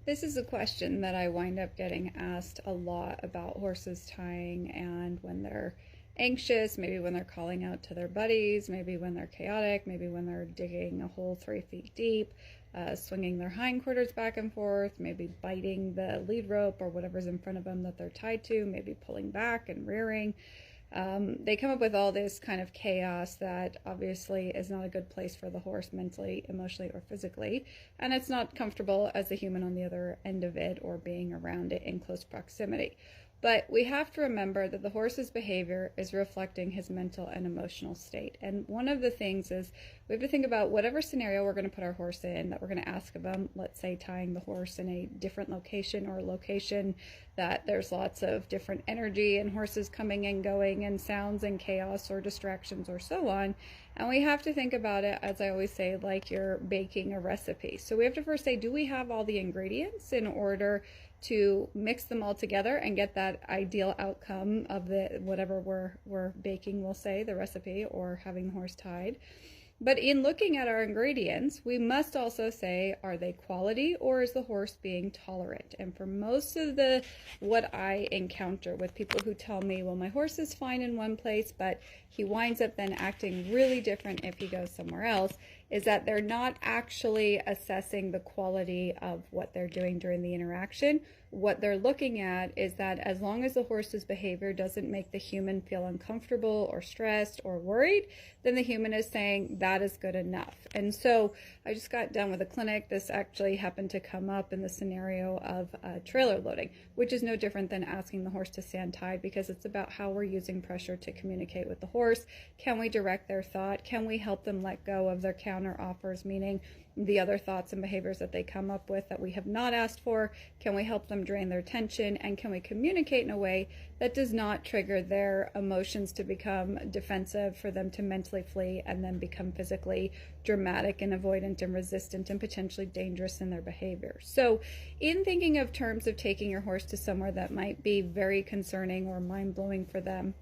This is a question that I wind up getting asked a lot about horses tying, and when they're anxious, maybe when they're calling out to their buddies, maybe when they're chaotic, maybe when they're digging a hole 3 feet deep, swinging their hindquarters back and forth, maybe biting the lead rope or whatever's in front of them that they're tied to, maybe pulling back and rearing. They come up with all this kind of chaos that obviously is not a good place for the horse mentally, emotionally, or physically, and it's not comfortable as the human on the other end of it or being around it in close proximity. But we have to remember that the horse's behavior is reflecting his mental and emotional state. And one of the things is we have to think about whatever scenario we're going to put our horse in, that we're going to ask of them, let's say tying the horse in a different location or a location that there's lots of different energy and horses coming and going and sounds and chaos or distractions or so on. And we have to think about it, as I always say, like you're baking a recipe. So we have to first say, do we have all the ingredients in order to mix them all together and get that ideal outcome of the whatever we're baking, we'll say, the recipe, or having the horse tied. But in looking at our ingredients, we must also say, are they quality or is the horse being tolerant? And for most of what I encounter with people who tell me, well, my horse is fine in one place, but he winds up then acting really different if he goes somewhere else, is that they're not actually assessing the quality of what they're doing during the interaction. What they're looking at is that as long as the horse's behavior doesn't make the human feel uncomfortable or stressed or worried, then the human is saying that is good enough. And so I just got done with a clinic. This actually happened to come up in the scenario of trailer loading, which is no different than asking the horse to stand tied, because it's about how we're using pressure to communicate with the horse. Can we direct their thought? Can we help them let go of their counter offers, meaning the other thoughts and behaviors that they come up with that we have not asked for? Can we help them drain their tension? And can we communicate in a way that does not trigger their emotions to become defensive, for them to mentally flee and then become physically dramatic and avoidant and resistant and potentially dangerous in their behavior? So in thinking of terms of taking your horse to somewhere that might be very concerning or mind-blowing for them,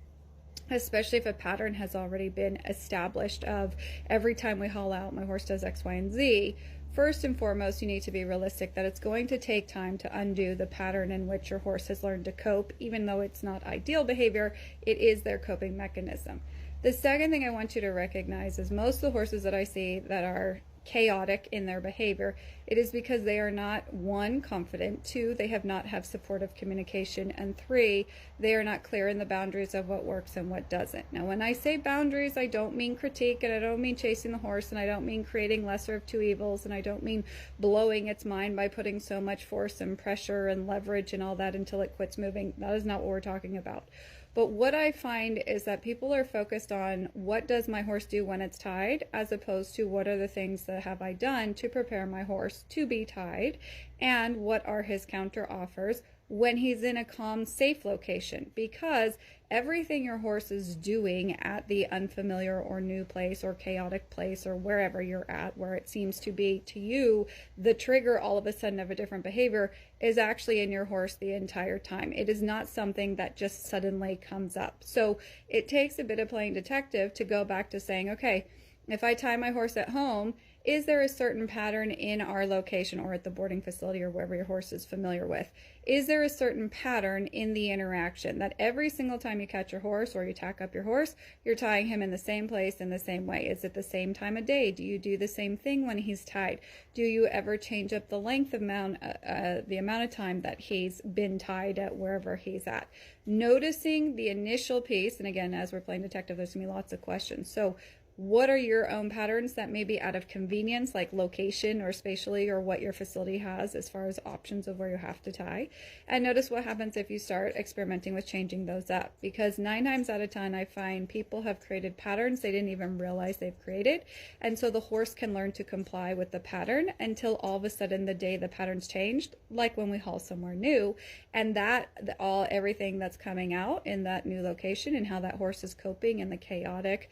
especially if a pattern has already been established of every time we haul out, my horse does X, Y, and Z, first and foremost, you need to be realistic that it's going to take time to undo the pattern in which your horse has learned to cope. Even though it's not ideal behavior, it is their coping mechanism. The second thing I want you to recognize is most of the horses that I see that are chaotic in their behavior, it is because they are not, one, confident, two, they have not have supportive communication, and three, they are not clear in the boundaries of what works and what doesn't. Now, when I say boundaries, I don't mean critique, and I don't mean chasing the horse, and I don't mean creating lesser of two evils, and I don't mean blowing its mind by putting so much force and pressure and leverage and all that until it quits moving. That is not what we're talking about. But what I find is that people are focused on what does my horse do when it's tied, as opposed to what are the things that have I done to prepare my horse to be tied, and what are his counter offers when he's in a calm, safe location. Because everything your horse is doing at the unfamiliar or new place or chaotic place or wherever you're at, where it seems to be to you the trigger all of a sudden of a different behavior, is actually in your horse the entire time. It is not something that just suddenly comes up. So it takes a bit of playing detective to go back to saying, okay, if I tie my horse at home, is there a certain pattern in our location or at the boarding facility or wherever your horse is familiar with? Is there a certain pattern in the interaction that every single time you catch your horse or you tack up your horse, you're tying him in the same place in the same way? Is it the same time of day? Do you do the same thing when he's tied? Do you ever change up the length amount, the amount of time that he's been tied at wherever he's at? Noticing the initial piece, and again, as we're playing detective, there's going to be lots of questions. So what are your own patterns that may be out of convenience, like location or spatially, or what your facility has as far as options of where you have to tie? And notice what happens if you start experimenting with changing those up. Because 9 times out of 10, I find people have created patterns they didn't even realize they've created. And so the horse can learn to comply with the pattern until all of a sudden the day the pattern's changed, like when we haul somewhere new, and everything that's coming out in that new location and how that horse is coping and the chaotic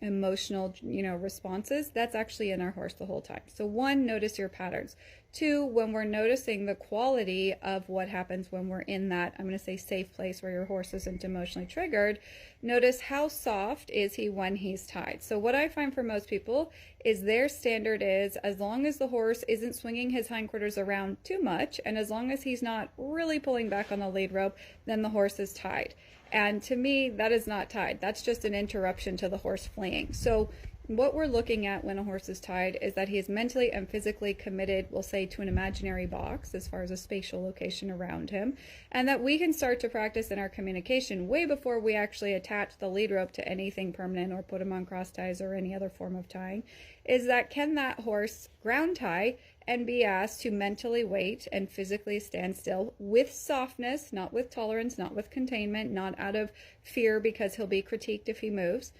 emotional responses, that's actually in our horse the whole time. So one, notice your patterns. Two, when we're noticing the quality of what happens when we're in that, I'm going to say, safe place where your horse isn't emotionally triggered, notice how soft is he when he's tied. So what I find for most people is their standard is, as long as the horse isn't swinging his hindquarters around too much, and as long as he's not really pulling back on the lead rope, then the horse is tied. And to me, that is not tied. That's just an interruption to the horse fleeing. So what we're looking at when a horse is tied is that he is mentally and physically committed, we'll say, to an imaginary box as far as a spatial location around him, and that we can start to practice in our communication way before we actually attach the lead rope to anything permanent or put him on cross ties or any other form of tying, is that can that horse ground tie and be asked to mentally wait and physically stand still with softness, not with tolerance, not with containment, not out of fear because he'll be critiqued if he moves.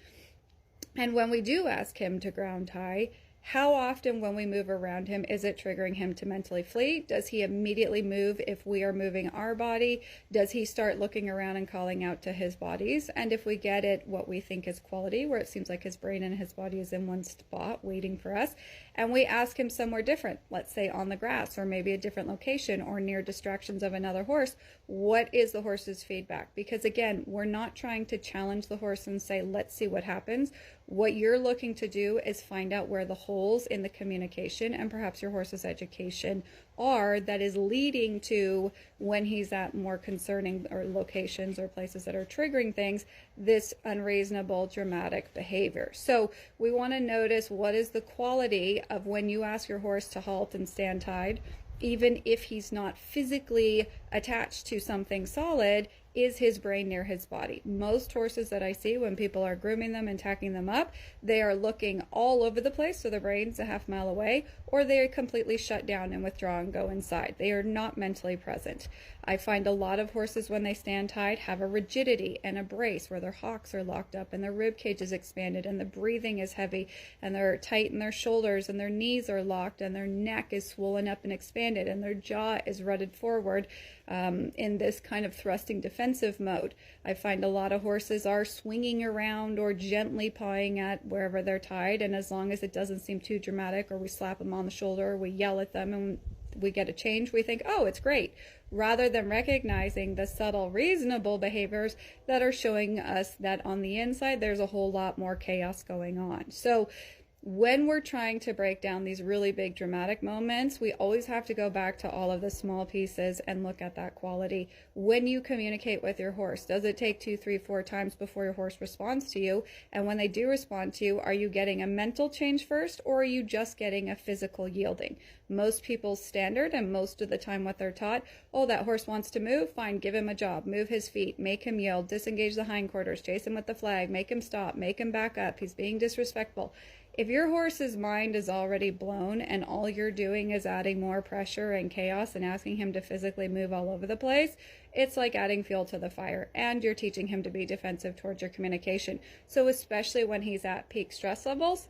And when we do ask him to ground tie, how often when we move around him is it triggering him to mentally flee? Does he immediately move if we are moving our body? Does he start looking around and calling out to his bodies? And if we get it what we think is quality, where it seems like his brain and his body is in one spot waiting for us, and we ask him somewhere different, let's say on the grass or maybe a different location or near distractions of another horse, what is the horse's feedback? Because again, we're not trying to challenge the horse and say, let's see what happens. What you're looking to do is find out where the holes in the communication and perhaps your horse's education are that is leading to, when he's at more concerning or locations or places that are triggering things, this unreasonable dramatic behavior. So we want to notice what is the quality of when you ask your horse to halt and stand tied, even if he's not physically attached to something solid. Is his brain near his body? Most horses that I see when people are grooming them and tacking them up, they are looking all over the place, so their brain's a half mile away, or they completely shut down and withdraw and go inside. They are not mentally present. I find a lot of horses when they stand tied have a rigidity and a brace where their hocks are locked up and their rib cage is expanded and the breathing is heavy and they're tight in their shoulders and their knees are locked and their neck is swollen up and expanded and their jaw is rutted forward in this kind of thrusting defensive mode. I find a lot of horses are swinging around or gently pawing at wherever they're tied, and as long as it doesn't seem too dramatic or we slap them on the shoulder or we yell at them and we get a change, we think, oh, it's great, rather than recognizing the subtle, reasonable behaviors that are showing us that on the inside there's a whole lot more chaos going on. So when we're trying to break down these really big dramatic moments, we always have to go back to all of the small pieces and look at that quality. When you communicate with your horse, does it take 2, 3, 4 times before your horse responds to you? And when they do respond to you, are you getting a mental change first, or are you just getting a physical yielding? Most people's standard, and most of the time what they're taught, oh, that horse wants to move, fine, give him a job, move his feet, make him yield, disengage the hindquarters, chase him with the flag, make him stop, make him back up, he's being disrespectful. If your horse's mind is already blown and all you're doing is adding more pressure and chaos and asking him to physically move all over the place, it's like adding fuel to the fire, and you're teaching him to be defensive towards your communication. So especially when he's at peak stress levels,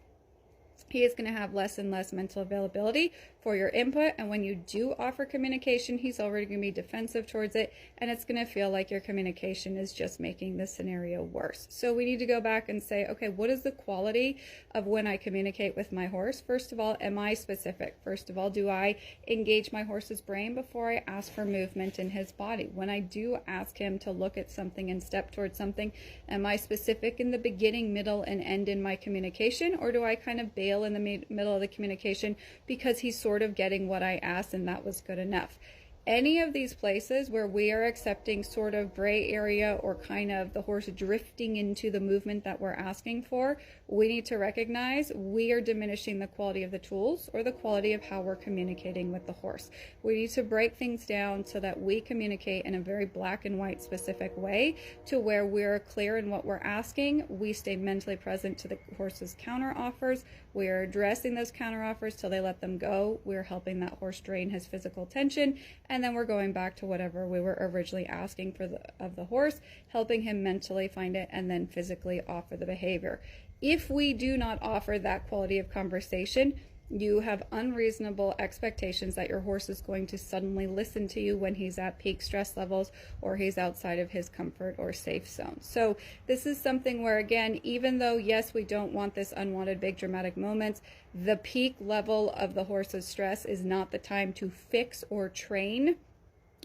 he is going to have less and less mental availability for your input, and when you do offer communication, he's already going to be defensive towards it, and it's going to feel like your communication is just making the scenario worse. So we need to go back and say, okay, what is the quality of when I communicate with my horse? First of all, am I specific? First of all, do I engage my horse's brain before I ask for movement in his body? When I do ask him to look at something and step towards something, am I specific in the beginning, middle, and end in my communication, or do I kind of bail in the middle of the communication because he's sort of getting what I asked and that was good enough? Any of these places where we are accepting sort of gray area or kind of the horse drifting into the movement that we're asking for, we need to recognize we are diminishing the quality of the tools or the quality of how we're communicating with the horse. We need to break things down so that we communicate in a very black and white specific way to where we're clear in what we're asking. We stay mentally present to the horse's counter offers. We are addressing those counter offers till they let them go. We're helping that horse drain his physical tension, and then we're going back to whatever we were originally asking for of the horse, helping him mentally find it, and then physically offer the behavior. If we do not offer that quality of conversation, You have unreasonable expectations that your horse is going to suddenly listen to you when he's at peak stress levels or he's outside of his comfort or safe zone. So this is something where, again, even though, yes, we don't want this unwanted big dramatic moments, the peak level of the horse's stress is not the time to fix or train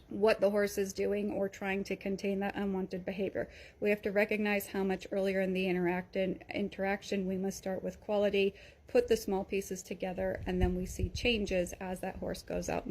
what the horse is doing or trying to contain that unwanted behavior. We have to recognize how much earlier in the interaction we must start with quality, put the small pieces together, and then we see changes as that horse goes out.